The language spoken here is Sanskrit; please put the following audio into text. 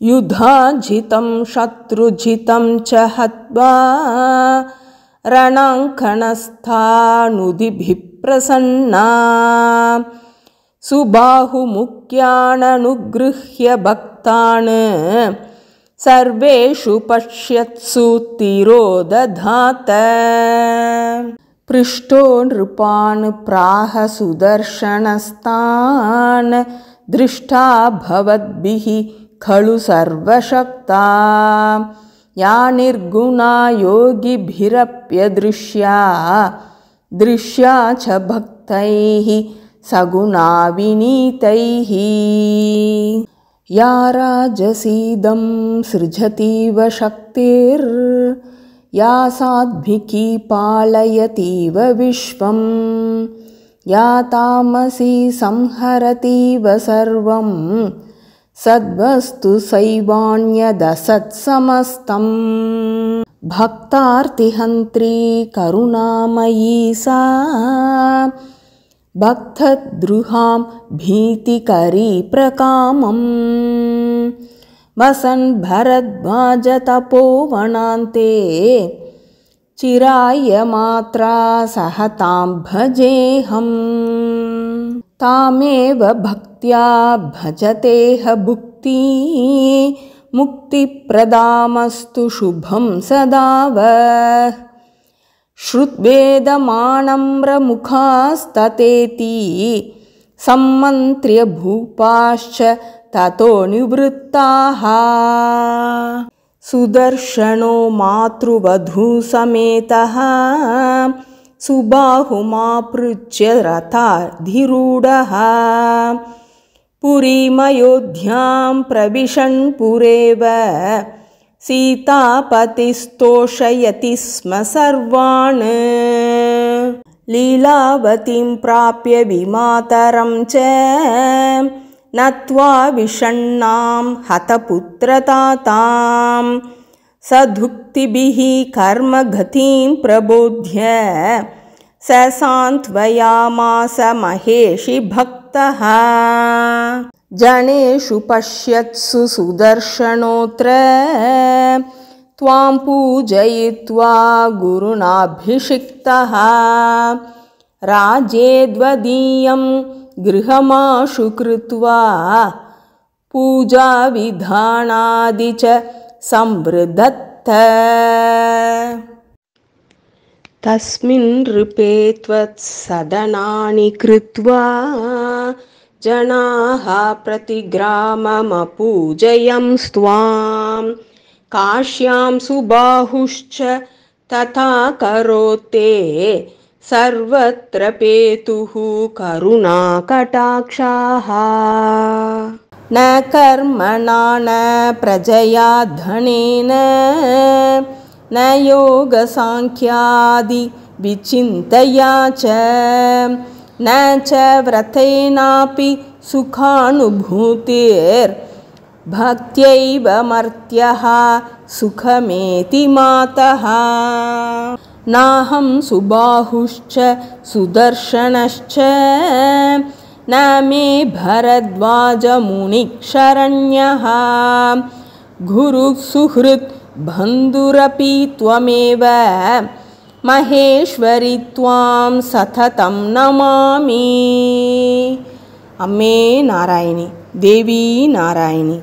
युधाजितं शत्रुजितं च हत्वा रणाङ्कणस्थानुदिभिः प्रसन्ना सुबाहुमुख्याननुगृह्य भक्तान् सर्वेषु पश्यत्सु तिरोदधात। पृष्टो नृपान् प्राह सुदर्शनस्तान् दृष्टा भवद्भिः खलु सर्वशक्ता या निर्गुणा योगिभिरप्यदृश्या दृश्या च भक्तैः सगुणा विनीतैः। या राजसीदं सृजतीव शक्तिर्या साध्विकी पालयतीव विश्वं या तामसी संहरतीव सर्वं सद्वस्तु सैवान्यदसत्समस्तम्। भक्तार्तिहन्त्री करुणामयी सा भक्तद्रुहां भीतिकरी प्रकामं वसन् भरद्वाजतपोवनान्ते चिराय मात्रा सहतां भजेऽहम्। तामेव भक्त्या भजतेह भुक्ति मुक्तिप्रदामस्तु शुभं सदा वः। श्रुत्वेदमानम्रमुखास्ततेति सम्मन्त्र्य भूपाश्च ततो निवृत्ताः। सुदर्शनो मातृवधूसमेतः सुबाहुमापृच्य रथाधिरूढः पुरीमयोध्यां प्रविशन् पुरेव सीतापतिस्तोषयति स्म सर्वान्। लीलावतीं प्राप्य विमातरं च नत्वा विषण्णां हतपुत्रतातां सधुक्तिभिः कर्मगतिं प्रबोध्य स सान्त्वयामास महेशि भक्तः। जनेषु पश्यत्सु सुदर्शनोऽत्र त्वां पूजयित्वा गुरुणाभिषिक्तः राजेद्वदीयं गृहमाशु कृत्वा पूजाविधानादि च संवृधत्त। तस्मिन् नृपे त्वत्सदनानि कृत्वा जनाः प्रतिग्राममपूजयंस्त्वां काश्यां सुबाहुश्च तथा करोते सर्वत्र पेतुः करुणाकटाक्षाः। न कर्मणा न प्रजया धनेन न योगसाङ्ख्यादि विचिन्तया च न च व्रतेनापि सुखानुभूतिर्भक्त्यैव मर्त्यः सुखमेति मातः। नाहं सुबाहुश्च सुदर्शनश्च न मे भरद्वाजमुनिशरण्यः गुरुः सुहृत् बन्धुरपि त्वमेव महेश्वरि त्वां सततं नमामि। अम्मे नारायणी, देवी नारायणी।